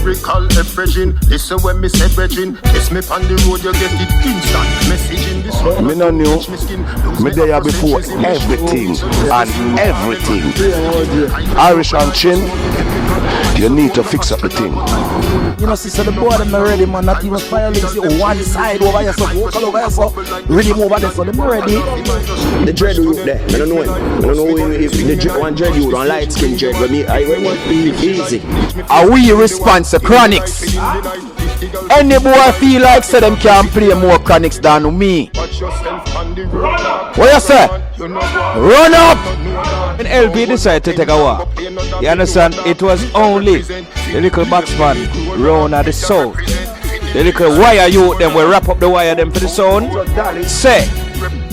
lyrical everything. Listen when me say brethren. Kiss me on the road, you get it instant. Message in this one. Me no knew. Me there before everything and everything. Irish and chin, you need to fix up the thing. You know, sister, the boy them ready, man. Not even violence. One side over here, so vocal over here, so ready move over there, so them ready. The dread root there, I don't know him. I don't know if the one dread you on light skin dread, but me, I want easy. Are we response to chronics? Any boy feel like say them can play more chronics than me. What you say? Run up! When LP decided to take a walk, you understand? It was only the little boxman round at the sound. The little wire you them will wrap up the wire them for the sound. Say,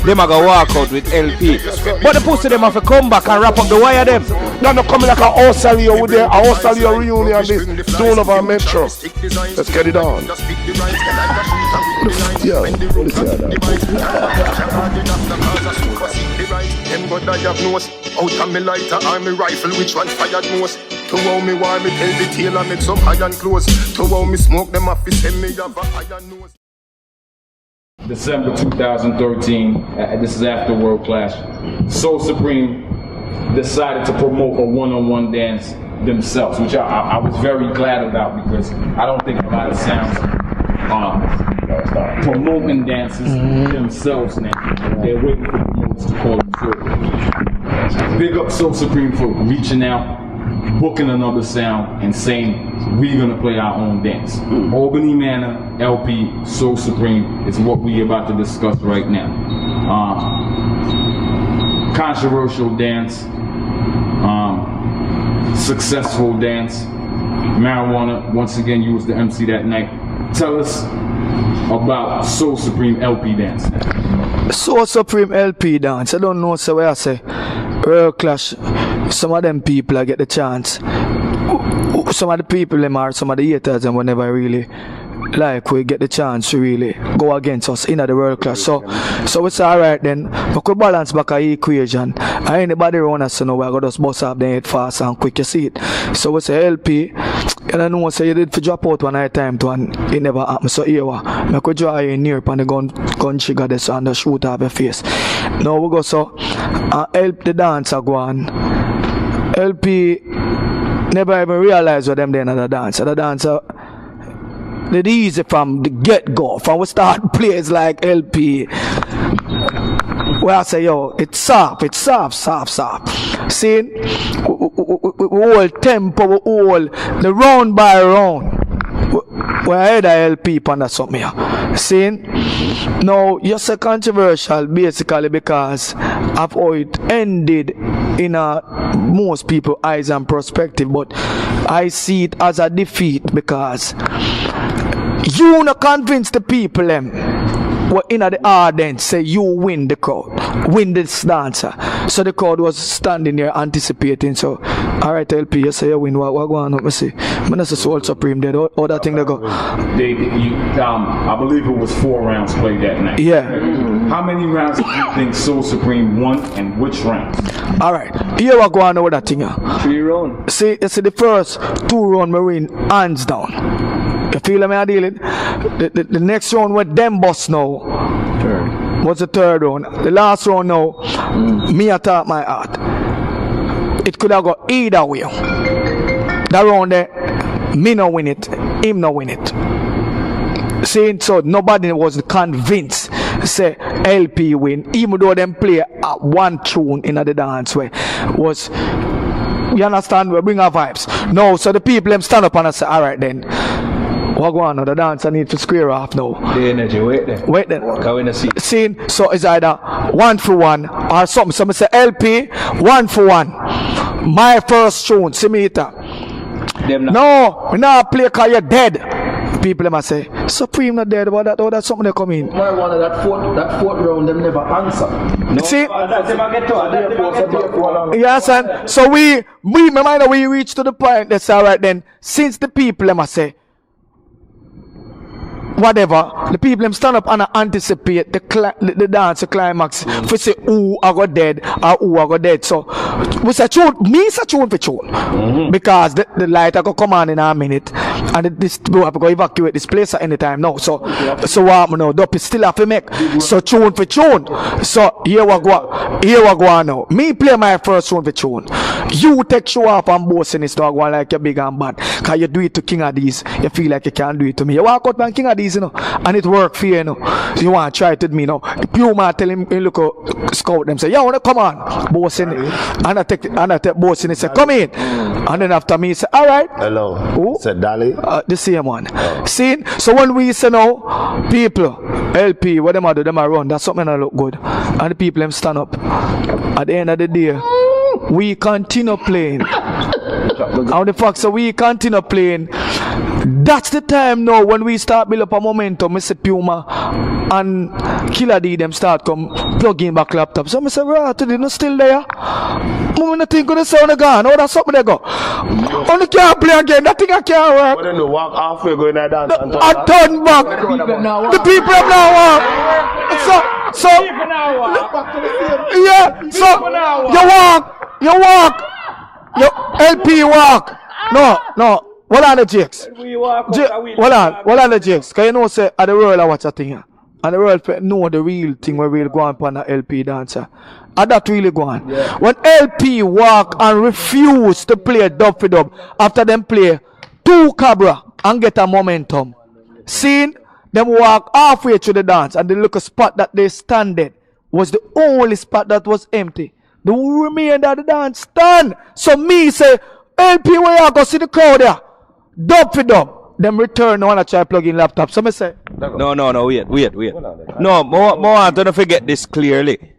them are gonna walk out with LP. But the pussy them have to come back and wrap up the wire them. Now not coming like a Australia with a Australia reunion this Stone of our Metro. Let's get it on. Yeah, what is that? Them go diagnose out of me lighter or me rifle, which one fired most? To how me war me tell the tail and make some iron close. To how me smoke them off, send me have a iron nose. December 2013, this is after World Clash. Soul Supreme decided to promote a one-on-one dance themselves, which I was very glad about because I don't think a lot of sounds promoting dances themselves now. They're waiting for promoters to call them through. Big up Soul Supreme for reaching out, booking another sound, and saying we're gonna play our own dance. Albany Manor, LP, Soul Supreme is what we're about to discuss right now. Controversial dance, successful dance. Marijuana, once again, you was the MC that night. Tell us about Soul Supreme LP dance. Soul Supreme LP dance, I don't know so where I say World Clash. Some of them people I get the chance. Some of the people them are some of the haters and whenever really like we get the chance to really go against us in the World Clash. So it's alright then. We could balance back a equation. And anybody around us know we're gonna just bust up the head fast and quick, you see it. So we say LP, and I know say you did for drop out one night time to and it never happened. So here I could draw you near upon the gun trigger this and the shoot up your face. Now we go so help the dancer go on. LP never even realized what them doing at the dancer. The dancer did easy from the get-go. From we start plays like LP. Where I say, yo, it's soft. See? We hold tempo, we hold the round by round. We had a LP on that something here. See? Now, you're so controversial basically because of how it ended in most people's eyes and perspective, but I see it as a defeat because you not convince the people them were in the audience say you win the crowd, win this dancer. So the crowd was standing there anticipating. So alright LP, you say you win, what going on? Let me see. Man, that's a Soul Supreme there. All that thing they go. I believe it was 4 rounds played that night. Yeah. How many rounds do you think Soul Supreme won and which rounds? Alright. Here we go on with that thing. 3 rounds. See, you see the first 2 rounds we win hands down. You feel me? I dealing. The next round with them boss now. Third. What's the third round? The last round now, me attack my heart. It could have got either way. That round there, me no win it, him no win it. Saying so, nobody was convinced. Say LP win, even though them play one tune in the dance way was. You understand? We bring our vibes. No, so the people them stand up and I say, alright then. What go on now? The dancer need to square off now. The energy, wait then. See, so it's either 1 for 1 or something. So I say LP, 1 for 1. My first tune, see me here. No, we not play cause you're dead. People must say, Supreme not dead, but that's something they come in. Marijuana, that fourth round, them never answer. No, see? Yes, and so we reach to the point that's alright then. Since the people must say, whatever, the people them stand up and anticipate the dance, the climax. If we say who I got dead or who I got dead. So we say tune, me say tune for tune. Because the light I go come on in a minute. And this boy have to go evacuate this place at any time now. So what now? Dopey still have to make. So tune for tune. So here we go now. Me play my first tune for tune. You take show up and boss in this dog one like you're big and bad. Cause you do it to King of these. You feel like you can't do it to me. You walk out man King of these, you know, and it work for you, you know. So you want to try it with me now. The Puma tell him look scout them say, yo, come on, boss in it. And I take boss in it, say, come in. And then after me say, alright. Hello. Who? It's a Dolly. The same one. See? So when we say now, people, LP, what them do, them run, that's something that look good. And the people them stand up. At the end of the day, we continue playing. And the fact so we continue playing. That's the time now when we start build up a momentum. Mr. Puma and Killer D them start come plugging back laptop. So I say, right, today no still there. I think the sound gone. Oh, that's something they go. Only can't play again. That thing I can't work. But then you walk halfway going to dance and turn back. The people have now walk. So yeah. So you walk. Your LP walk. No. What are the jigs? What are the jigs? Cause you know say at the world I watch a thing here. And the world know the real thing where we'll go on upon the LP dancer. And that really go on. Yeah. When LP walk and refuse to play dub for dub, after them play 2 Cabra and get a momentum. Seeing them walk halfway through the dance and the little spot that they standed was the only spot that was empty. The remainder of the dance stand. So me say, LP where you go see the crowd there. Dub for dub. Them return when I try plug in laptop. So me say. No, wait. No, more I don't forget this clearly.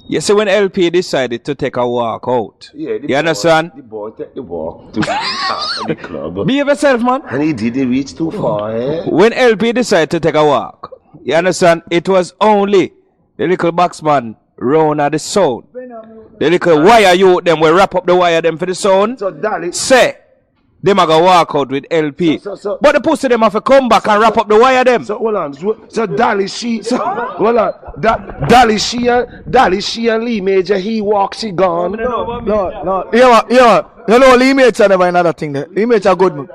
You see when LP decided to take a walk out. Yeah, you understand? The boy take the walk to the club. Behave yourself, man. And he didn't reach too far, eh? When LP decided to take a walk, you understand? It was only the little boxman round at the sound. The little wire you them will wrap up the wire them for the sound. So Dolly say them are gonna walk out with LP. So, but the pussy them have to come back and wrap up the wire them. So hold on. So Dolly she hold on. Dolly she and Lee Major he walks he gone. No. Yeah. You know Lee Major never another thing there. Lee Major good man.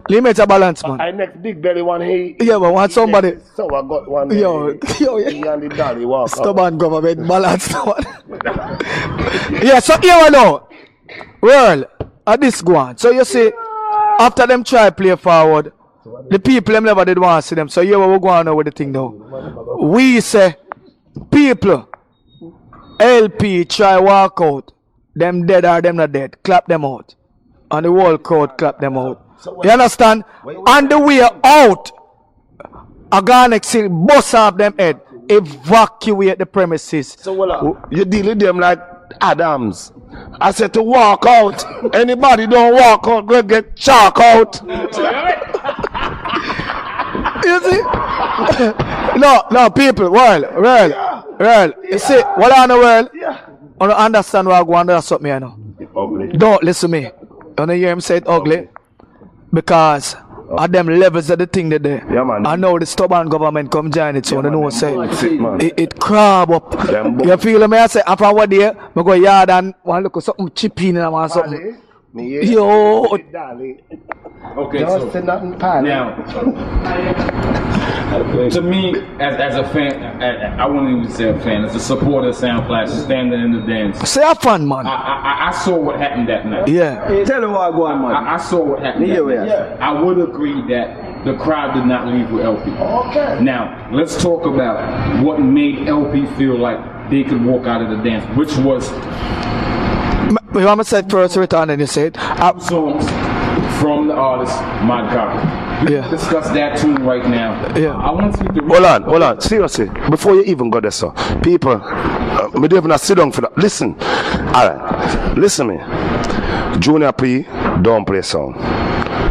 Lee Major balance man. I next big belly one he. Yeah, but want somebody. So I got one. Yo. He and the Dolly walk. Stubborn government balance one. Yeah, so here we know. Well, at this go on. So you see, after them try play forward, the people them never did want to see them. So here we go on now with the thing now. We say, people, LP try walk out. Them dead or them not dead. Clap them out. And the whole crowd clap them out. You understand? On the way out, a Garnex still bust off them head. Evacuate the premises. So you deal with them like Adams. I said to walk out. Anybody don't walk out, go get chalk out. You see? No, people, world. You see, what on the world? I don't understand why I go under something here now. Don't listen to me. You don't hear him say it ugly? Because at them levels of the thing that they. Yeah, man. I know the stubborn government come join it, so they know say it crab up. You feel me? I say after one day, I go yard and want look at something chipping and want something. Yo. Okay, so now, to me, as a fan, I wouldn't even say a fan, as a supporter of Sound Clash, standing in the dance. Say a fan, man. I saw what happened that night. Yeah. Tell them what I go on, man. I saw what happened that night. Yeah. I would agree that the crowd did not leave with LP. Okay. Now, let's talk about what made LP feel like they could walk out of the dance, which was... You want me to say first return and you said? Songs from the artist, Mod Copy. Yeah. Discuss that tune right now. Yeah. I want you to... Hold on. Seriously, before you even go there, sir. People, me don't even sit down for that. Listen. Alright. Listen me. Junior P, don't play sound.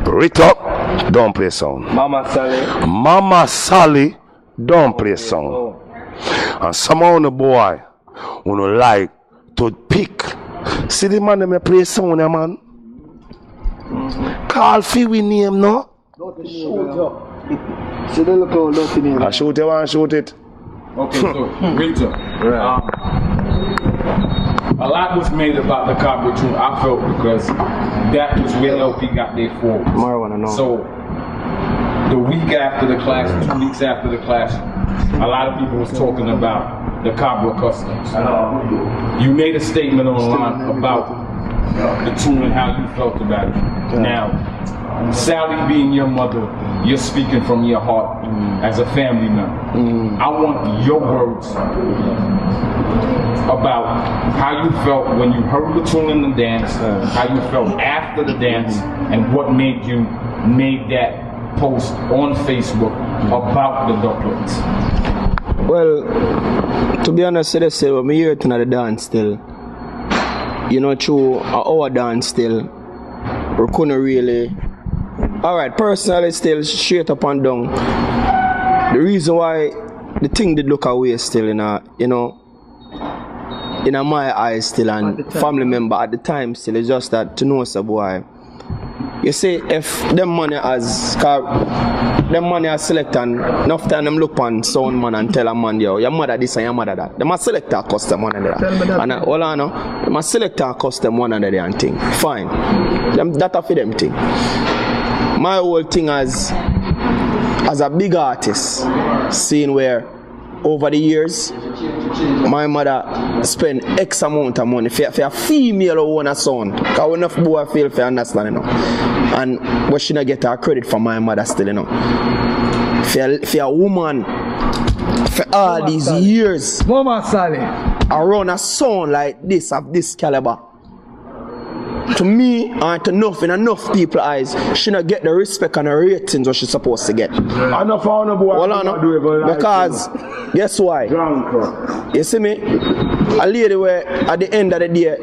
Rita, don't play sound. Mama Sally, don't play sound. And some of the boy who like to pick. See the man that play sound, man. Call for we name, no? See the look old dirty name. I shoot it, I shoot it. Okay, so Rita. A lot lot was made about the Cabra tune, I felt, because that was where LP got their forwards. Marijuana, no. So the week after the clash, 2 weeks after the clash, a lot of people was talking about the Cabra customs. You made a statement online about the tune and how you felt about it. Yeah. Now, Sally being your mother, you're speaking from your heart as a family member. I want your words about how you felt when you heard the tune in the dance, how you felt after the dance, and what made you make that post on Facebook about the doublets. Well, to be honest, they say when we hear it in the dance still, you know, through our dance still, we couldn't really. Alright, personally still straight up and down. The reason why the thing did look away still in my eyes still, and family member at the time still, is just that to know so boy. You see, if them money as select and enough time them look on sound man and tell a man, yo, your mother this and your mother that. Them a select a custom one and that. And all I know, them a select a custom one and that and thing. Fine. That a for them thing. My whole thing as a big artist, seeing where over the years my mother spend X amount of money for a female who own a son. Because enough boy feel for understand, you know. And we should not get her credit for my mother still, you know. For a woman for all Mama these Sally. years Mama Sally. around a son like this of this caliber. To me, and to enough people eyes, she not get the respect and the ratings what she's supposed to get. I know found a boy. Well, I know, because guess why? You see me? A lady where at the end of the day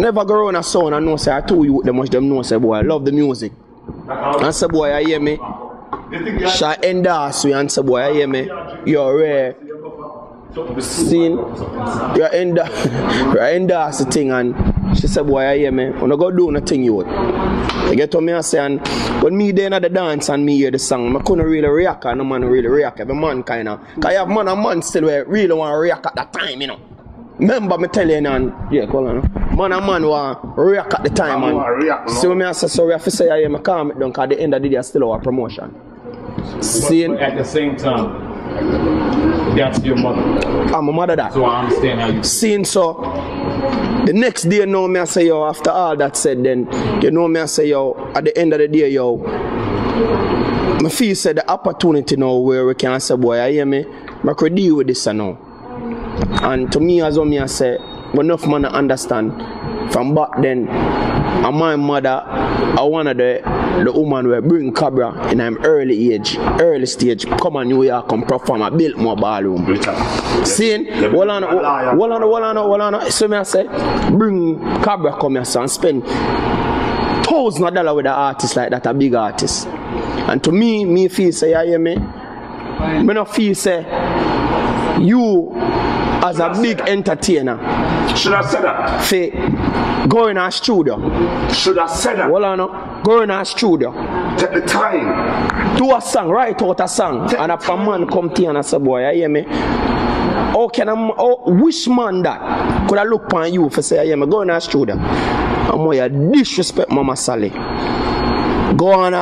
never go around a son and know say I told you them much them know say boy I love the music. And say boy I hear me. She endorse you and say boy I hear me. You're rare. Seen you endorse the thing and she said boy I hear me. When I go do nothing you would. You get what me I say, and when me there at the dance and me hear the song, I couldn't really react and no man really react. Every man kinda. Cause you have man and man still where really want to react at that time, you know. Remember me tell you and yeah, call on. Man and man want react at the time and see what me I say, so we have to say I hear me calm it down cause at the end of the day I still our promotion. But at the same time, that's your mother. I'm a mother that. So I understand how you Seeing so, the next day, you know me I say, yo, after all that said, then, you know me I say, yo, at the end of the day, yo, I feel say the opportunity now where we can say, boy, I hear me, I could deal with this now. And to me, as well, me I say, enough man understand, from back then, and my mother, I one of the woman who bring Cabra in an early stage, come on New York and perform, I built more ballroom. Seeing, hold on, so me I say, bring Cabra come here and spend $1,000 with an artist like that, a big artist. And to me feel say, you hear me? Me no feel say, you as a big entertainer, Should I say that? go in our studio. Should I say that? Well, no, go in our studio. Take the time. Do a song, write out a song, and if a man come to you and say, boy, you hear me? Which man that could I look upon you for say, I hear me? Go in our studio. And more you disrespect Mama Sally. Go on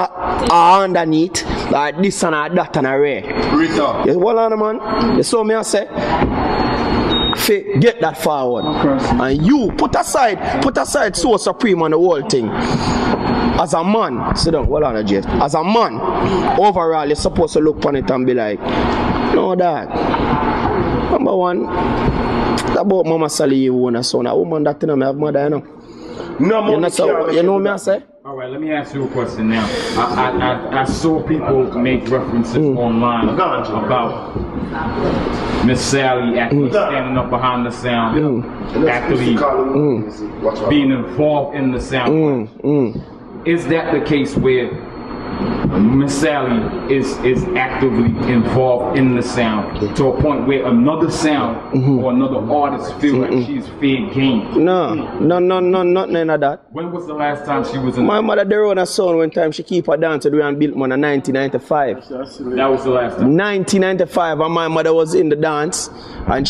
underneath, like this and that and a rare. Rita. You well on man? You saw me I say, get that forward. And you put aside so supreme on the whole thing. As a man, sit down, well on Jay. As a man, overall you're supposed to look upon it and be like, no dad. Number one, about Mama Sally you want a son, a woman that you know have mother, you know. No, you know me I say? Alright, let me ask you a question now. I saw people make references online about Miss Sally actually standing up behind the sound, actually being involved in the sound. Is that the case where Miss Sally is actively involved in the sound to a point where another sound or another artist feel like she's fair game. No, nothing of that. When was the last time she was in? My mother there on a son one time she keep her dance around Biltmore in 1995. That was the last time. 1995 and my mother was in the dance and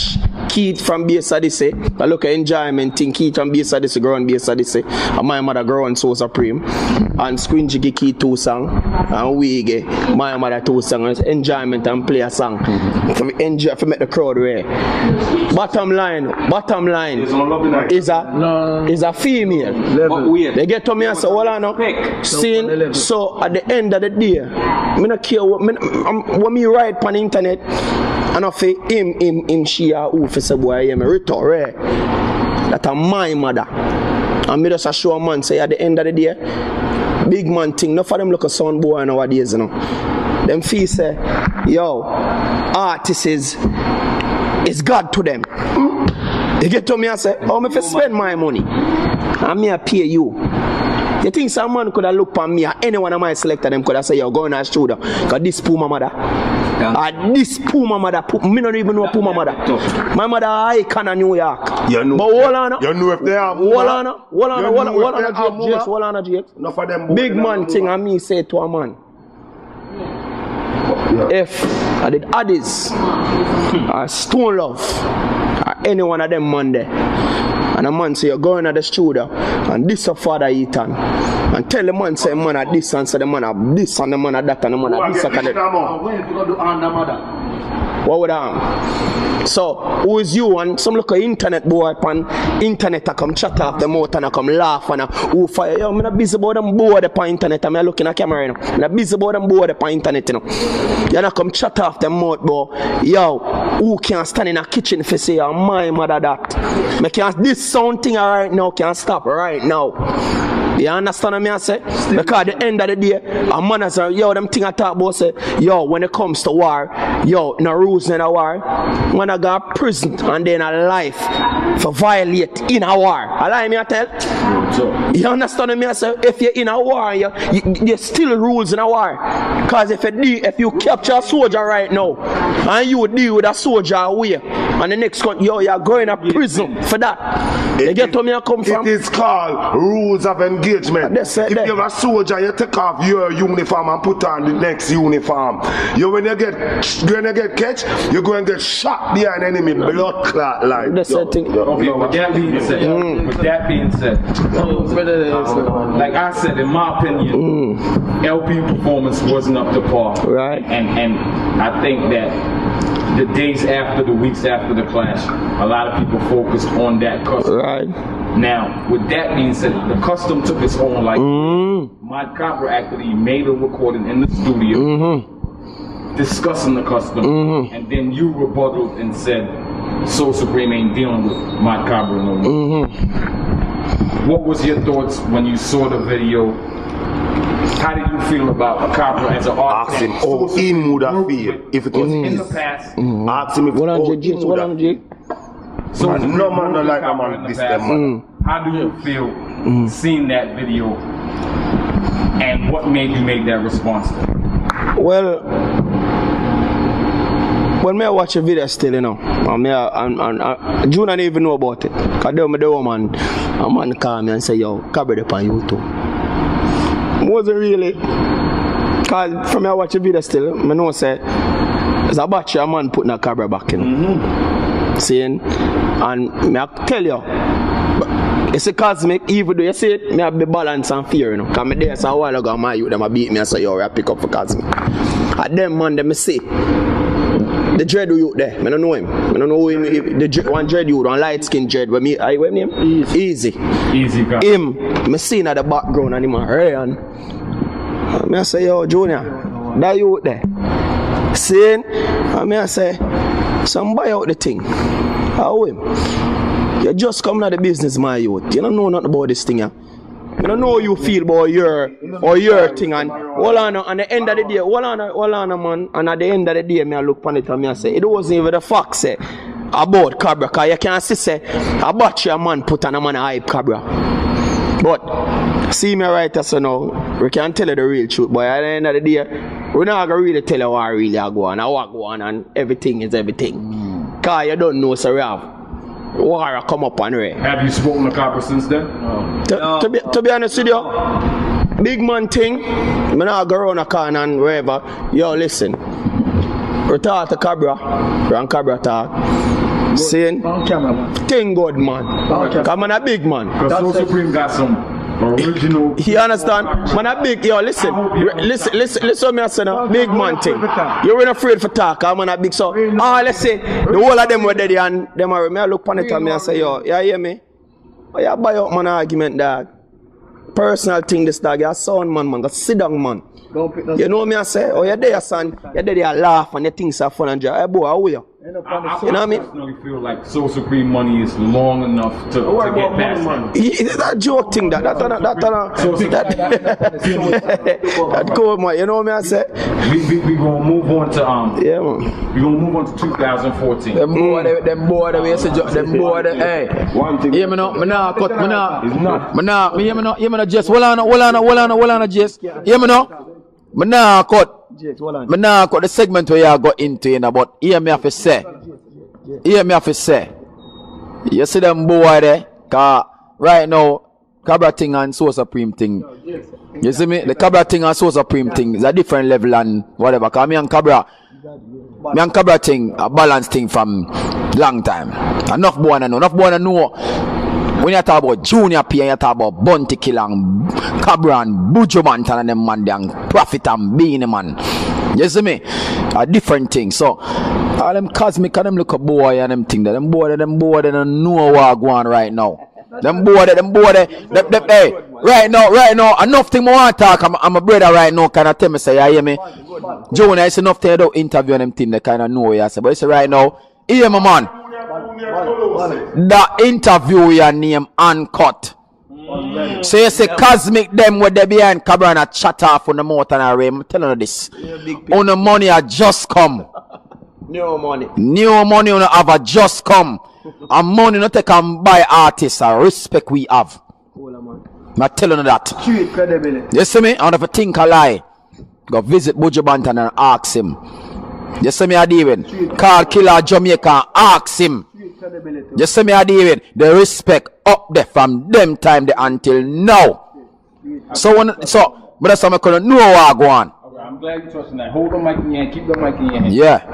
Keith from Bass Odyssey. I look at enjoyment thing. Keith from Bass Odyssey grow on Bass Odyssey. And my mother grow on So Supreme. And Screen Jiggy Keith 2 song. And we get my mother 2 song. And enjoyment and play a song. For enjoy, for make the crowd wear. Bottom line is a female. But weird. They get to me and say, well, I know. Seeing, so at the end of the day, I don't care what when me write on the internet, and I say him, she, or who, for say, boy, I am a retort, that are my mother. And me just a show a man, say, at the end of the day, big man thing, enough of them look a sound boy nowadays, you know. Them feel say, yo, artists is God to them. They get to me and say, oh, me fi spend my money. And me I pay you. You think some man could have looked on me or any one of my selector them could have said, yo, go in the studio. Because this Puma mother. This Puma mother. Me don't even know Puma mother. My mother icon of New York. You know. But hold on. You know if they have. Hold on, Jake. Enough of them. Big man thing and me say to a man. If I did Addis or Stone Love or any one of them man there, and a man say you're going to the studio and this your father Ethan, and tell the man say man at this and say the man at this and the man at that and the man at this and that. What would I? So who is you and some look at internet boy upon internet I come chat off the mouth and I come laugh and who fire yo, I'm not busy about them board upon internet. I'm looking at camera you know. I'm not busy about them board upon internet you know. You know come chat off the mouth boy. Yo, who can stand in a kitchen for say oh, my mother that. Me can't this sound thing right now can stop right now. You understand what I say? Because at the end of the day, a man has a, yo, them thing I talk about say, yo, when it comes to war, yo, no rules in a war, when I go to prison and then a life for violate in a war. Allow me to tell? You understand what I say? If you're in a war, there's still rules in a war. Because if you capture a soldier right now, and you deal with a soldier away, and the next one, yo, you're going to prison for that. You get to me I come from? It is called rules of engagement. If you're a soldier, you take off your uniform and put on the next uniform. When you get catch, you're going to get shot behind enemy blood clot line. That's the thing. Okay, with that being said, like I said, in my opinion, LP performance wasn't up to par. Right. And I think that the days after, the weeks after the clash, a lot of people focused on that custom. Right. Now, with that being said, the custom took its own life. Mike Copper actually made a recording in the studio discussing the custom, and then you rebutted and said, So Supreme ain't dealing with Mike Copper no more. What was your thoughts when you saw the video? How did you feel about Copper as an artist? Ask him how he would have feel if it was in the past. Ask him if how he would have feel. So no man don't like a man this them man. How do you feel seeing that video, and what made you make that response? Well, when I watch a video still, you know, and June I didn't even know about it. Because the woman, a man call me and say, yo, cover it on YouTube. Wasn't really, because from I watch a video still, I know say, there's a batch of a man putting a camera back in. Saying, and I tell you, it's a cosmic, even though you say it, I have the balance and fear, you know. Because I there so a while ago, my youth, them beat me and say, yo, I pick up for cosmic. At them man, them see, the dread youth there, I don't know him. I don't know who him, the one dread youth, one light skin dread, what name? Easy guy. Him, I see him at the background and him a ran. I say, yo, Junior, that youth there. Saying, I say, some buy out the thing. How him? You just come to the business, my youth. You don't know nothing about this thing, yeah. You don't know how you feel about your thing. And hold on, at the end of the day, hold on, man. And at the end of the day, I look on it and I say, it wasn't even the fact, say, about Cabra. Because you can't see, say, a batch of man put on a man hype Cabra. But see me right as now, we can tell you the real truth, but at the end of the day, we're not gonna really tell you what really are going and what go on and everything is everything. Cause you don't know, so we have war come up and right. Have you spoken to Copper since then? To be honest with you, big man thing, I'm not go around a corner and wherever. Yo, listen. We talk to Cabra, and Cabra talk. Saying, thing good man. Come on, a big man. Because Soul Supreme got some original. You understand? Man, a big, yo, listen what me I say now. Big man thing. You ain't afraid for talk, I'm a big so. Let's say, the whole of them were there and them are, me I look on it and me I say, yo, you hear me? Oh, you buy up man argument, dog. Personal thing this dog, you're sound man, go sit down man. You know what me I say? Oh, you're there, son. You're there, you laugh and your things are fun and joy. Hey, boy, how are you? I personally feel like Soul Supreme money is long enough to get past that. That joke thing, that cool, man. You know what I say? We gonna move on to yeah, man. We gonna move on to 2014. Them boy, hey. One thing. Yeah, me no, just hold on, just. Yeah, me no. Me nah cut the segment where you got into, you know, but hear me have to say. You see them boy there, cause right now, Cabra thing and Soul Supreme thing. You see me? The Cabra thing and Soul Supreme thing is a different level and whatever. Cause me and Cabra thing, a balanced thing from long time. Enough boy know. When you talk about Junior P and you talk about Bounty Killer and Cabra and Buju Banton and them man, and Prophet and Beanie man. You see me? A different thing. So, all them cosmic and them look a boy and them thing. Them boy, they don't know what going on right now. Them boy, hey, right now, enough thing I want to talk. I'm a brother right now, kind of tell me, say, you hear me? Junior, it's enough thing I don't interview them thing, they kind of know what you say. But you say right now, hear me, man. The interview your name uncut. So you say cosmic them where they behind Cabra and a chat off on the mouth and a rim. I'm telling you this. On the money I just come. New money on the have a just come. And money not take and buy artists. A respect we have. I'm telling you that. You see me? I don't have to think a lie. Go visit Buju Banton and ask him. You see me, David? Call Killer Jamaica and ask him. You see me, David? The respect up there from them time there until now. But that's how I couldn't know what I go on. Okay, I'm glad you touched on that. Hold the mic in your hand. Keep the mic in your hand. Yeah.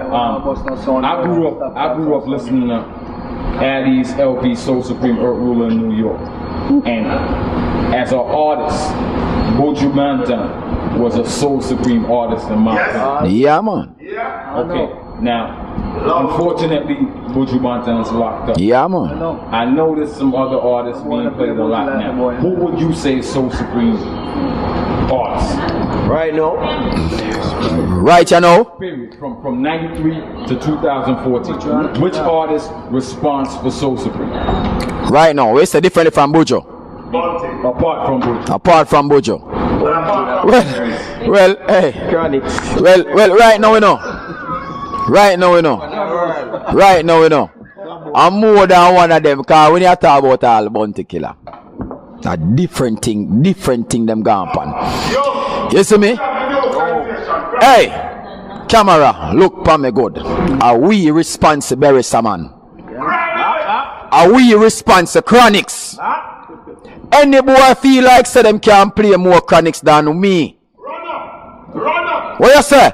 I grew up listening to Addie's LP Soul Supreme Earth Ruler in New York. And as an artist, Buju Banton was a Soul Supreme artist in my opinion. Yeah, man. Okay. Now, unfortunately, Buju Banton is locked up. Yeah, man. I know there's some other artists being played a lot now. Who would you say is Soul Supreme artists? Right now? Right, you know? Period. From 93 to 2014. Which artist responds for Soul Supreme? Right now, it's differently from Buju. Apart from Buju. Well, hey. Well, right now we know. I'm more than one of them, because when you talk about all Bounty Killer, a different thing them gone on. You see me? Hey, camera, look for me good. Are we responsible, man? Are we responsible, Chronics? Any boy feel like say them can play more Chronics than me? Run up! What you say?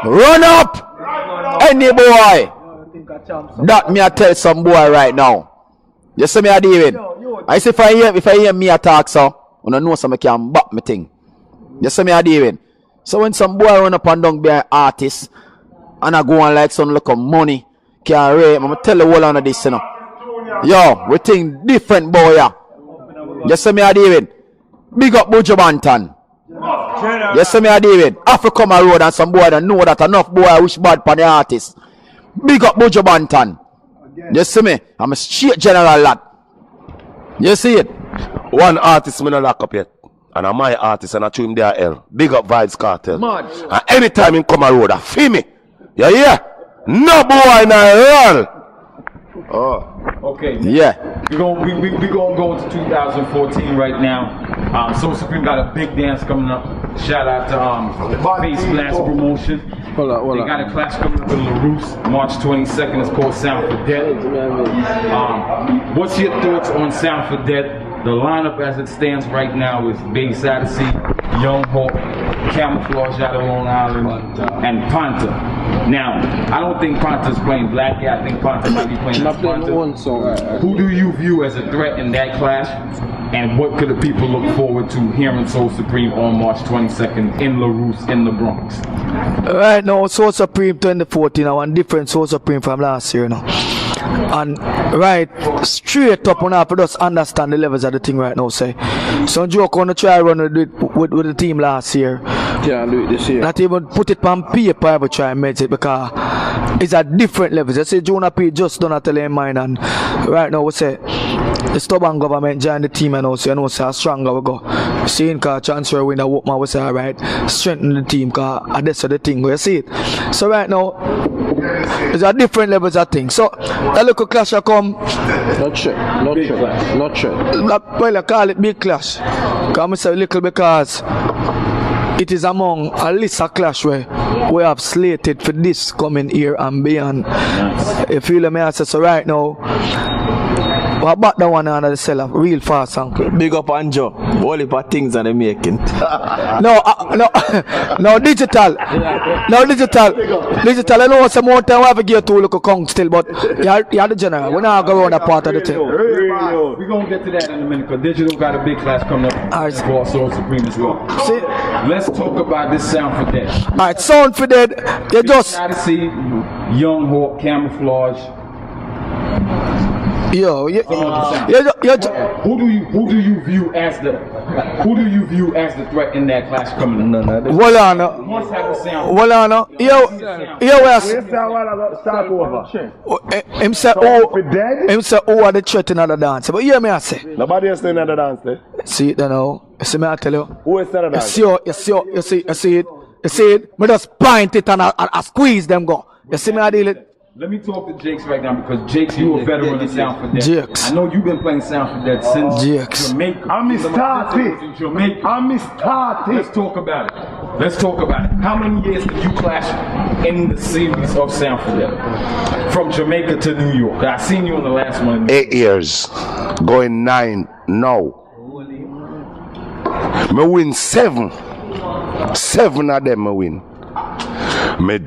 Run up! Any boy. That me I tell some boy right now. You see me, David? I say if I hear me attack, so I don't know somebody can back me thing. You see me, David? So when some boy run up and down behind artists and I go on like some look of money, can rape, I'm gonna tell the whole of this, you know. Yo, we think different, boy. Yeah. You see me, David? Big up Buju Banton. You see me, David? Africa road and some boy don't know that enough boy wish bad for the artist. Big up Buju Banton. You see me? I'm a straight general lad. You see it? One artist me no lock up yet. And I'm my artist and I chew him there hell. Big up Vibes Cartel. Mad. And anytime he come a road, I feel me. You hear? No boy in a run. Oh. Okay. Yeah. We're gonna go into 2014 right now. Soul Supreme got a big dance coming up. Shout out to Face Blast Promotion. Hold They got a clash coming up in LaRousse, March 22nd. It's called Sound for Dead. What's your thoughts on Sound for Dead? The lineup as it stands right now is Bass Odyssey, Young Hawk, Camouflage out of Long Island, and Panta. Now, I don't think Panta's playing Black Cat. I think Panta might be playing Panta. Who do you view as a threat in that clash? And what could the people look forward to hearing Soul Supreme on March 22nd in LaRousse in the Bronx? Right now, Soul Supreme 2014, I want different Soul Supreme from last year now. And right straight up, on have to just understand the levels of the thing right now, say. Some joke gonna try run with the team last year. Yeah, do it this year. Not even put it on paper, ever try and make it because it's at different levels. You see, Jonah P just don't tell him mine, and right now we say the stubborn government join the team and also, you know, say how stronger we go. Seeing because transfer win a whoop man, we say alright, strengthen the team because that's the thing, you see it. So right now, there's a different levels of things. So a little clash will come. Not sure. Well, I call it big clash. Because I say little because it is among a list of clash where we have slated for this coming year and beyond. You feel me? I say so right now. We're back the one under the cellar real fast, uncle. Big up Anjo. All the things are they making. No, digital. Digital. I know some more time we have to get to look a Kong still, but you're the general. We're not going to that part of the thing. We're going to get to that in a minute because Digital got a big class coming up for Soul Supreme as well. See? Let's talk about this Sound for Dead. Alright, Sound for Dead. You just. Odyssey, Young Hawk, Camouflage. Yo, Who do you view as the threat in that clash coming up? well on. Must have the sound. Well on. Yo, him say oh are the threat in the dance. But hear me I say. Nobody else in the dance there. See it now. You see me I tell you. Who is that dance? You see it. Me just point it and I squeeze them go. You see me I deal it. Let me talk to Jakes right now because Jakes, you a veteran of Sound for Dead. Jakes. I know you've been playing Sound for Dead since Jakes. Jamaica. I'm started. Jamaica. Let's talk about it. How many years did you clash in the series of Sound for Dead? From Jamaica to New York. I seen you on the last one. 8 years. Going 9 now. Me win 7. 7 of them me win. Me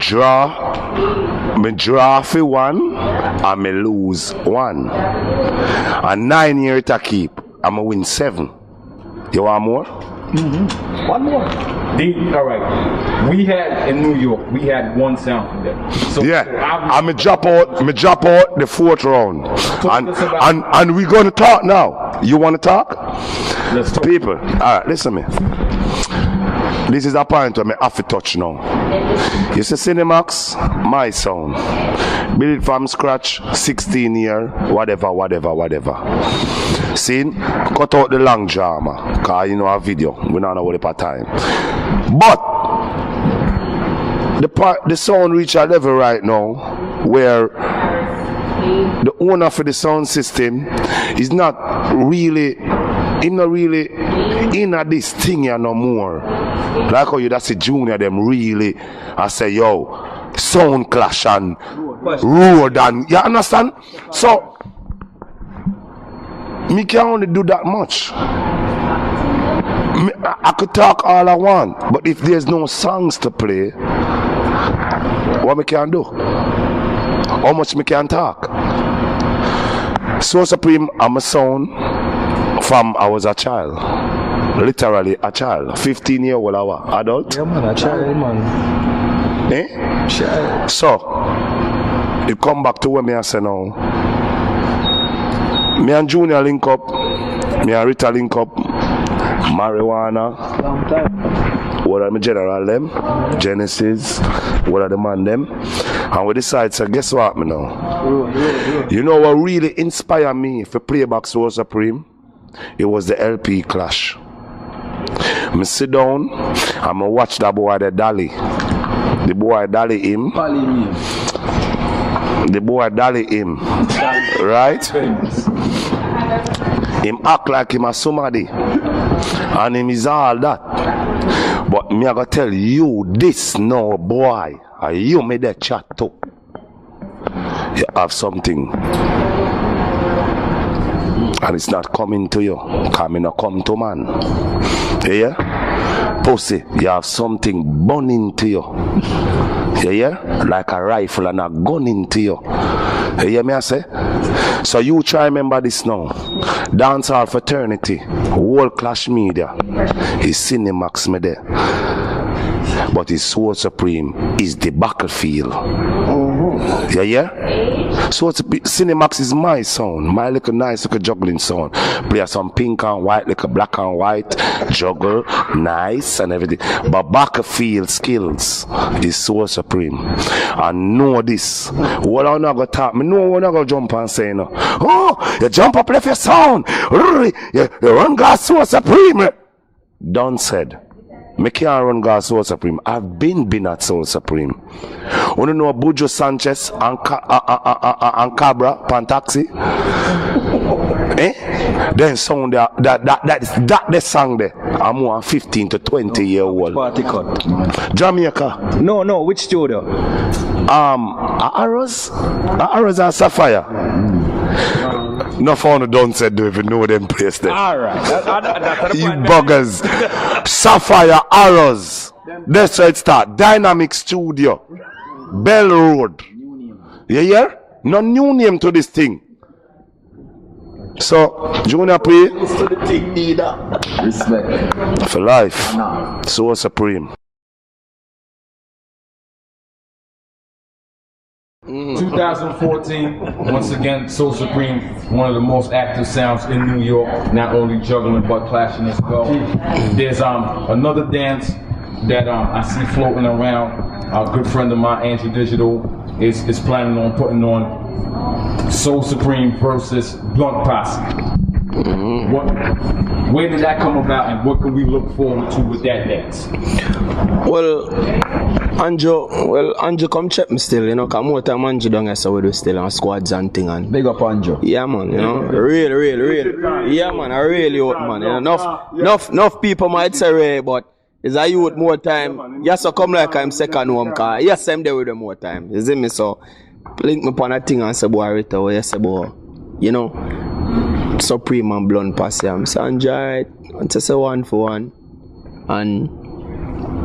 draw for 1 and me lose 1. And 9 years to keep. I'm win 7. You want more? Mm-hmm. One more. All right. We had in New York. We had one Sound for Dead. So I me drop out the 4th round. And we're gonna talk now. You wanna talk? Let's talk. People, alright, listen to me. This is a point where I have to touch now. You see Cinemax, my sound. Build it from scratch, 16 year, whatever. See, cut out the long drama, cause you know a video, we don't know what the time. But the sound reach a level right now where the owner for the sound system is not really in this thing here no more. Like how you that's a junior them really I say yo sound clash and road and you understand? So me can only do that much. I could talk all I want, but if there's no songs to play, what me can do? How much me can talk? So Supreme, I'm a sound from I was a child. Literally a child. 15 year old adult. Yeah man, a child man. Eh? Child. So it come back to where me I say now. Me and Junior link up, me and Rita link up, marijuana. Long time. What are my general them? Genesis, what are the man them? And we decide, so guess what me now? You know what really inspired me for playback Soul Supreme? It was the LP clash. Me sit down and me watch that boy the Dolly. The boy Dolly him. The boy Dolly him. Right? Him act like him a somebody. And him is all that. But me I gotta tell you this now, boy. And you made that chat too. You have something. And it's not coming to you. Coming not come to man. Yeah? Pussy, you have something burning to you. Yeah? Like a rifle and a gun into you. You hear me I say? So you try remember this now. Dancehall fraternity, World Clash Media is Cinemax me there. But his Soul Supreme is the battlefield. Yeah? So Cinemax is my sound, my little nice little juggling sound. Play some pink and white, little black and white, juggle, nice and everything. But battlefield skills is Soul Supreme. And know this. What I'm not gonna talk, me know I'm not gonna jump and say no. Oh, you jump up left your sound. You run God's Soul Supreme. Done said. Me can't run God's Soul Supreme. I've been at Soul Supreme. You know Bujo Sanchez and Cabra Pantaxi? Eh? Then sound there, that the song there. I'm more 15 to 20 year old. Party cut. Jamaica. No, which studio? Arrows and Sapphire. No phone don't say do even know them place there. Alright. You buggers. Sapphire Arrows. That's where it start. Dynamic Studio. Bell Road. You hear? No new name to this thing. So, Junior P. Respect. For life. Soul Supreme. 2014, once again, Soul Supreme, one of the most active sounds in New York, not only juggling but clashing as well. There's another dance that I see floating around. A good friend of mine, Andrew Digital, is planning on putting on Soul Supreme versus Blunt Posse. Where did that come about, and what can we look forward to with that dance? Well, Anjo come check me still, you know, cause more time Anjo down here so we do still on squads and thing and Big up Anjo. yeah man, you know, really. Yeah man, I really out man. You know, enough people might say Ray, but is a youth more time. Yes, so come like I'm second home car. Yes, I'm there with them more time. You see me, so link me upon a thing and say boy Rita, or yes boy, you know. Supreme and Blunt Posse. I'm saying right. And to say 1 for 1 and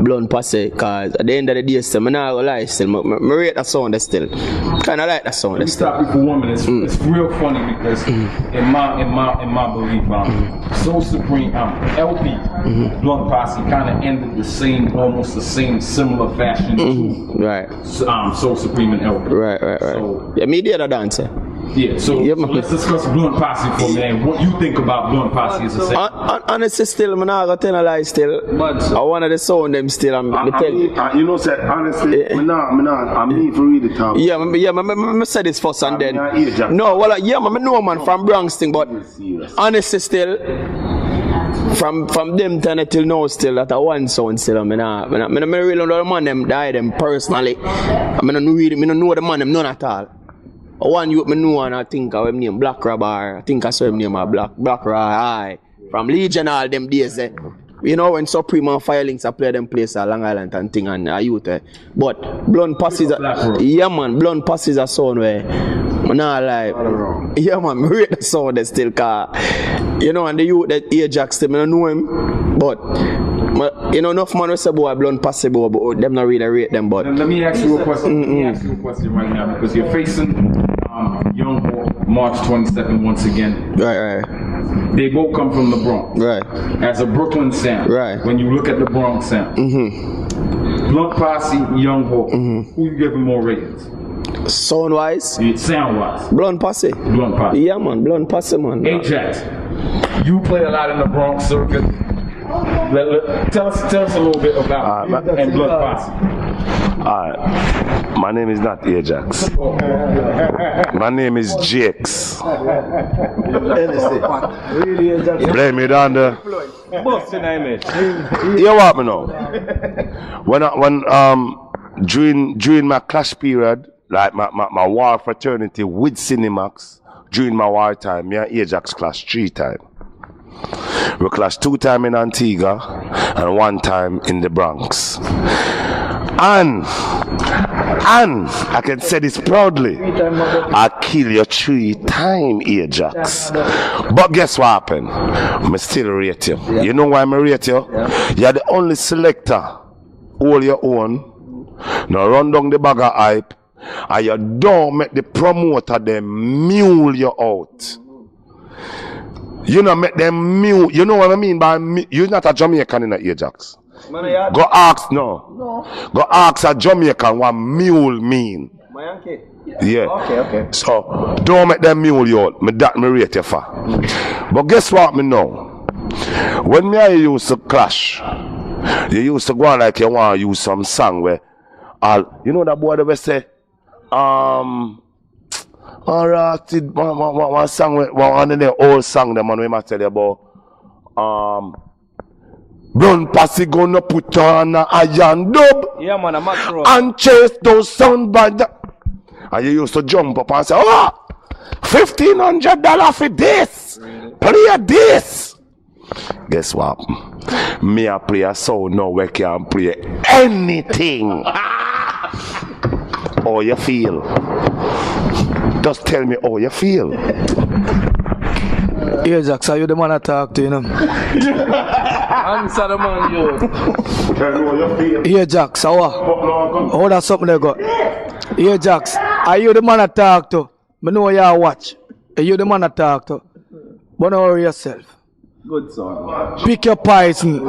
Blunt Posse, cause at the end of the day still, I'm not gonna lie still, I rate that sound still. Kinda like that sound still. Stop you for 1 minute. It's real funny because in my belief, Soul Supreme LP, Blunt Posse kinda ended the same, almost the same similar fashion to Right. Soul Supreme and LP. Right. So, Yeah, me did a dancer. yeah, so let's discuss Blunt Posse for a minute. What you think about Blunt Posse as a second? Honestly still, I'm not gonna tell a lie still. But I one of the sound them still, I'm tell you. You know, said honestly, I'm need for read it out. Yeah, I say this first and then. I'm not No, well, yeah, I know man from Bronx thing, but honestly still, from them time till now still, that a one sound still. I really know the man them die them personally. I don't know the man them none at all. One youth me know and I think I name Black Rabbar. I think I saw him name a Black Rabbar. From Legion all them days. You know when Supreme and Firelinks I play them place at Long Island and thing and youth. But Blunt Posse is yeah man, Blunt Posse is a sound where I'm not like yeah man, I rate the sound that still car. You know and the youth that Ajax them, I don't know him. But you know enough man will say boy Blunt Posse boy, but them not really rate them. But Let me ask you a question. Let me ask you a question right now because you're facing Young Boy March 22nd once again. Right. They both come from the Bronx. Right. As a Brooklyn sound. Right. When you look at the Bronx sound. Blunt Posse, Young Boy. Who you giving more ratings? Sound wise? Sound wise. Blunt Posse. Blunt Posse. Yeah man, Blunt Posse man. Ajax, you play a lot in the Bronx circuit. Tell us a little bit about and Blunt Posse. My name is not Ajax. My name is Jakes. Blame it on the. You what me know? When during my clash period, like my war fraternity with Cinemax, during my wartime, me and Ajax clash 3 times. We clashed 2 times in Antigua and 1 time in the Bronx. And I can say this proudly, I kill you 3 times, Ajax. But guess what happened? I still rate you. You know why I rate you? You're the only selector, all your own. Now run down the bag of hype, and you don't make the promoter them mule you out. You know, make them mule. You know what I mean by you're not a Jamaican in the Ajax. Go ask no. Go ask a Jamaican what mule mean. Yeah. Okay. So don't make them mule you out. Me rate you for. But guess what me know? When me I used to clash, you used to go on like you want to use some song where you know that boy that say alright, one song, one of the old song, the man we must tell you about. Brown Passy gonna put on a iron dub. Yeah, man, I'm macro. And chase those sound by the. And you used to jump up and say, oh, $1,500 for this. Play this. Guess what? Me a play a sound now where can play anything. How you feel? Just tell me how you feel. Yeah, Jax, are you the man I talk to, you know? Answer the man, yo. Tell me how you feel. Yeah, Jax, how? Oh, that's something they got. Yeah, Jax, are you the man I talk to? I know you watch. Are you the man I talk to? But don't worry yourself. Good son. Pick your poison.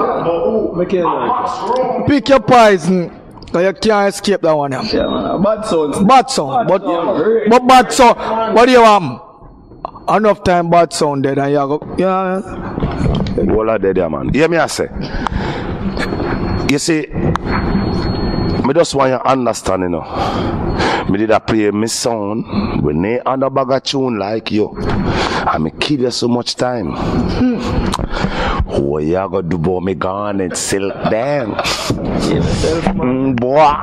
Pick your poison. So you can't escape that one. Yeah, man. Bad sounds. Bad sound. But bad sound. What do you want? Enough time bad sound dead and you go. Yeah. All are dead, man. Hear me, I say. You see, I just want you to understand, you know. I did a play my sound with no other bag of tune like you. And I kill you so much time. What you gonna do about me gone and silk them? Boy.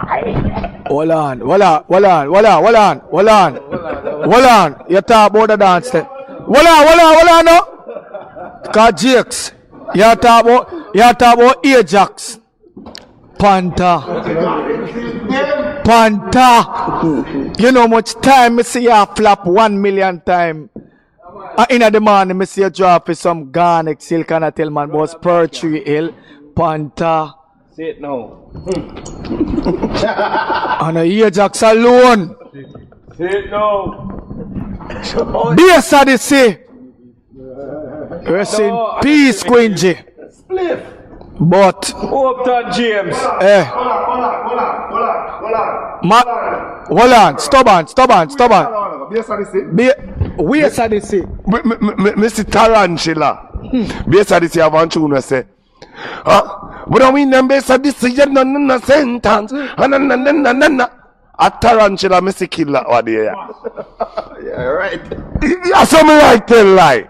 Hold on. You talk about the dance then. Hold on, no. Cause Jakes, you talk about Ajax. Panther. You know much time I see you flap 1 million times. In the morning I see you drop for some garnic silk and I tell man boss per tree hill. Panther. Say it now. And Ajax alone. Say it now. Base of the sea. Rest in peace, Queen J. Spliff. But Upton James. Hold on. Stubborn. Base of the sea. Mr. Tarantula. Base of the sea, I want you to say. But I mean, them base of the sea, no sentence. A tarantula, Mr. Killer, what do you? Yeah, right. Yeah, something like tell lie.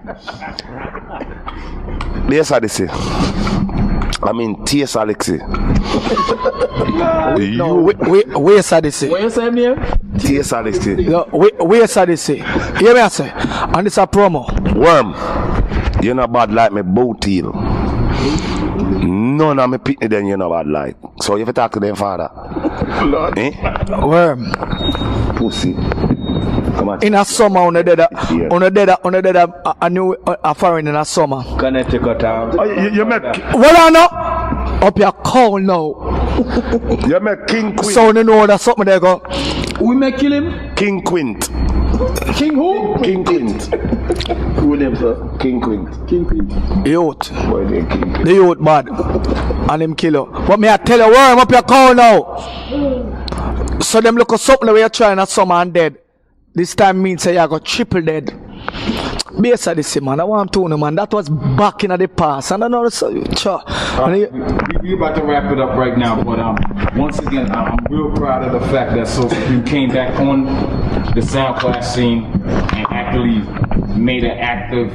Base of the sea. I mean, T.S. Alexi. Where's of the sea? What you say, man? T.S. Alexi. Where's of the sea? Hear me, I say. And it's a promo. Worm. You're not bad like me boat heel. None of me pitney then you're not bad like. So if you talk to them father. Eh? Worm. Pussy. Come on. In a summer, on a new foreign in a summer. Connecticut town. You make Well, I know. Up your call now. you make King Quint. So you know that's something they go. We may kill him. King Quint. King who? King Quint. Who name, sir? King Quint. King Queen. Youth. Boy, they King Quint. The youth bad. And him kill you. But me I tell you, worm up your call now. So them look at something where you're trying at summer and dead. This time means say you got triple dead. Base of this man, I want to know man, that was back in the past. And I know so We about to wrap it up right now, but once again, I'm real proud of the fact that Soul Supreme came back on the sound class scene and actually made an active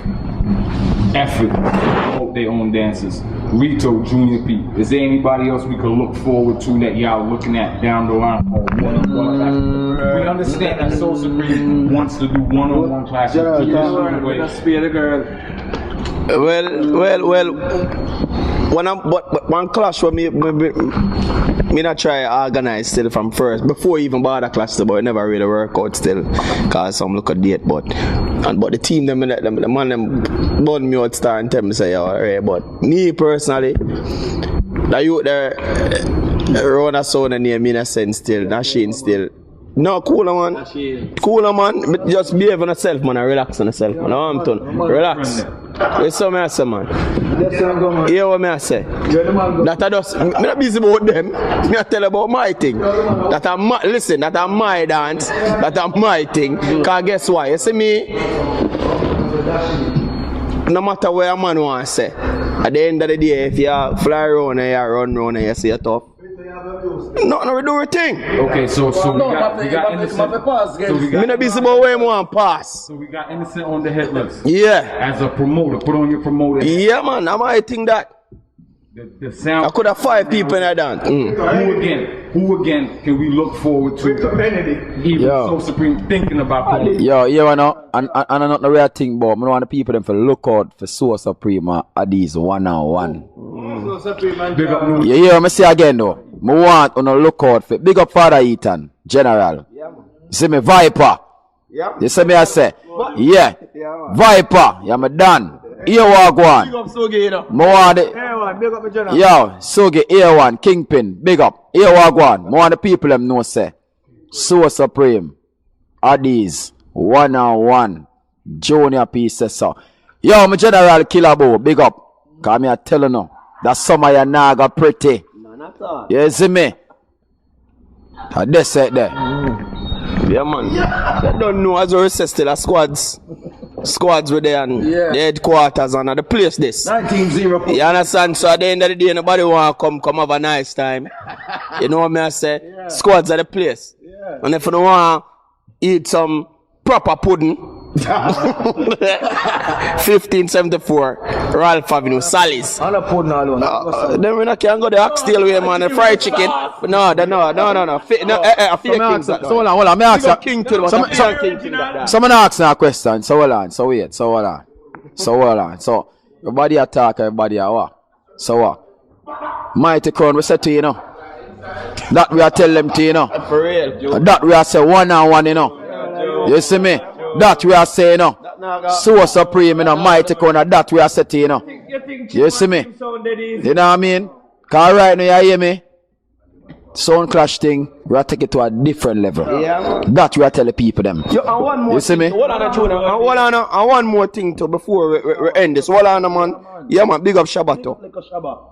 effort to promote their own dancers. Rito, Junior P. Is there anybody else we could look forward to that y'all looking at down the line for one-on-one clashes? We understand that Soul Supreme wants to do one-on-one clashes. Well. But one clash where me not try organize still from first before even bother clash, but it never really work out still cause some look at date. But the team the man them burn me out star and tell me say alright. But me personally, the youth there around a sound and name me in a sense still, that Shane still. No, cooler man. But just behave on yourself, man, and relax on yourself, man. I'm done. Relax. That's what I say, man. Hear what I say? That I just, I'm not busy about them. I tell about my thing. That listen, that I'm my dance. That I'm my thing. Cause guess why? You see me? No matter where a man wants to say, at the end of the day, if you fly around and you run around and you see it tough, nothing we do a thing. Okay, so we got Innocent. Me not busy about where I want pass. So we got Innocent on the hit list. Yeah. As a promoter, put on your promoter. Yeah, man. I'm I think that. The sound. I could have 5 people in that dance. Who again can we look forward to? Even So Supreme thinking about calling. Yo, you know, and I'm not the real thing, but I want the people them for look out for So Supreme at these one-on-one. Big up New. You hear me say again though? I want on a look out for big up Father Ethan, General. You see me Viper. You see me I say, yeah, Viper. Yeah, me done. Here what go on. Yo, Sugi, here one, Kingpin, big up. Here what go on. More the people them know say, So Supreme, Addies, one-on-one, Junior P says so. Yo, my General Killabo, big up. Cause me I tell you now, that some of your naga pretty. You see me? That's it there. Yeah, man. I don't know as I say still a squads with there and the headquarters and the place this. 19-0. You understand? So at the end of the day, nobody want to come have a nice time. You know what me I say? Squads are the place. And if you don't want to eat some proper pudding, 1574 Ralph Avenue, Sally's. I'm not putting alone. Then we not can go the oxtail way, man, and fried chicken. No. A fake king. So hold on, me ask you. King to Someone ask a question. So hold on, so wait, so hold on. So everybody attack, everybody are what? So what? Mighty Crown, we say to you know. That we are tell them to you know. For real. That we are say one-on-one, you know. You see me? That we are saying, you know. So Supreme, you know, Mighty Crown, that we are saying, you know. You see me? You know what I mean? Cause right now, you hear me? Sound clash thing, we are take it to a different level. Yeah. That we are telling people them. Yo, and one more you see me? Hold on, and one more thing too before we end this. Hold on, man. Yeah, man, big up Shabato.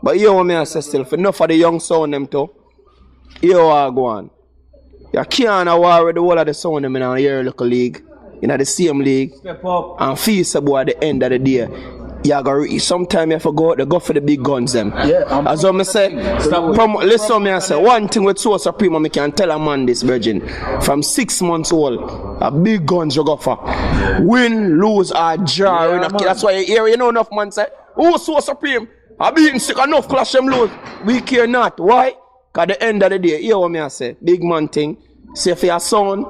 But you want me to say still, for enough of the young sound them too. You are going. You can't war with the whole of the sound them in a year local league. In the same league. Step up. And feel so at the end of the day. Sometimes you have to go for the big guns them. Yeah, as I say, listen me I say, one thing with So Supreme, I can tell a man this virgin. From 6 months old, a big guns you go for. Win, lose, or draw. Yeah, that's why you hear, you know enough man say, oh So Supreme, I beaten sick enough clash them lose. We care not. Why? Cause at the end of the day, hear what me I say, big man thing. Say if you're a son,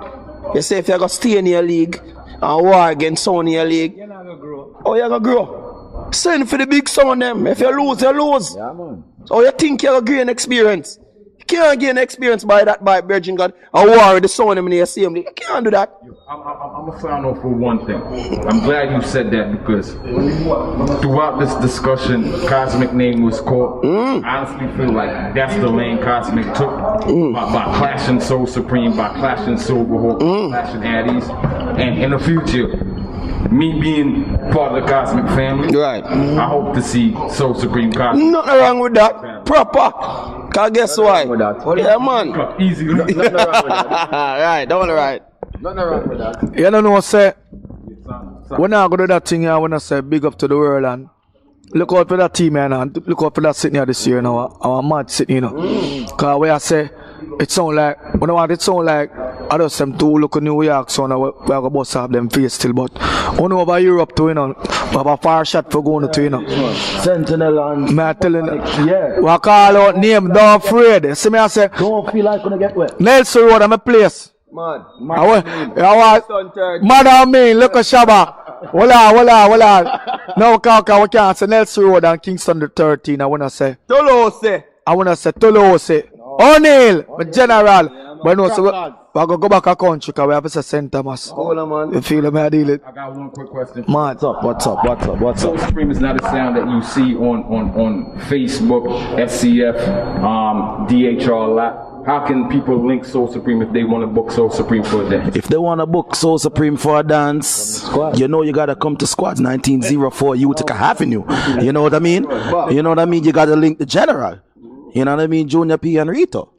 you say if you're going to stay in your league and war against son in your league, you're not going to grow. Oh, you're going to grow. Send for the big son them. If you lose, you lose. Yeah, man. So you think you're going to gain experience. You can't gain experience by Virgin God. And war with the son them in your same league. You can't do that. I'm going to sign off for one thing. I'm glad you said that because throughout this discussion, Cosmic name was called. I honestly feel like that's the lane Cosmic took by clashing So Supreme, by clashing Silverhawk, clashing Addies. And in the future, me being part of the Cosmic family, right? I hope to see So Supreme Cosmic. Nothing wrong with that. Proper. Cause guess why? Yeah, man. Easy. Right, don't right. Nothing wrong with that. You don't know, say, when I go to that thing, I want to say big up to the world and look out for that team, and look out for that sitting here this year, you know, our mad sitting, you know. Cause where I say, it sound like, when I want it sound like I just them two look in New York, so now we are going to bust off them face still. But on over Europe too, you know, we have a far shot for going to, you know. Sentinel and... Man, I telling you, Yeah. we call out name, don't afraid. You see me, I say, Don't feel like gonna get wet. Nelson Road, I'm a place. Man. Madam mean, look at Shabba. Hold on. No, we can't say Nelson Road and Kingston the 13. I want to say Toulouse. O'Neal, my general. But no, so we're going to go back a country because we have to say St. Thomas. You feel me? I deal it. I got one quick question. Man. What's up? Soul Supreme is not a sound that you see on Facebook, FCF, DHR a lot. How can people link Soul Supreme if they want to book Soul Supreme for a day? If they want to book Soul Supreme for a dance, you know you gotta come to Squads 1904 Utica Avenue. You know what I mean? You gotta link the general. You know what I mean? Junior P and Rito.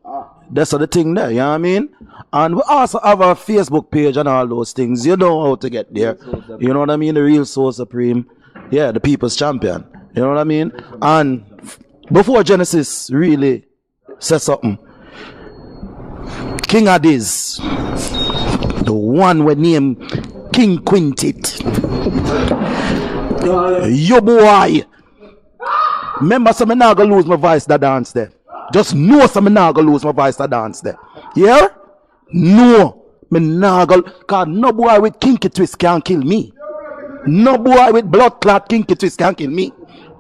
That's the thing there, you know what I mean? And we also have our Facebook page and all those things. You know how to get there. You know what I mean? The real Soul Supreme. Yeah, the people's champion. You know what I mean? And before Genesis really says something, King Adiz, the one we name King Quintet. Yo boy. Remember, so me not gonna lose my voice that dance there. Just know so me not gonna lose my voice that dance there. Yeah? No. Me not gonna, cause no boy with kinky twist can kill me. No boy with blood clot kinky twist can kill me.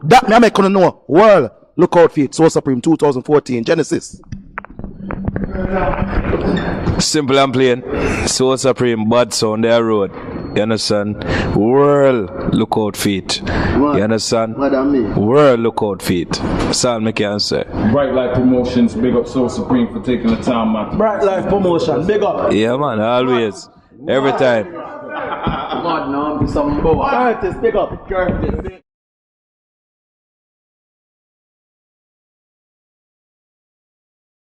That me I make you know. World, look out for it. Soul Supreme 2014 Genesis. Simple and plain. Soul Supreme, bad sound, their road. You understand? World, look out for it. You understand? What I mean? World, look out for it. That's all I can say. Brite Lite Promotions, big up Soul Supreme for taking the time, man. Brite Life Promotion, big up. Yeah, man, always. Every time. Curtis, big up. Curtis.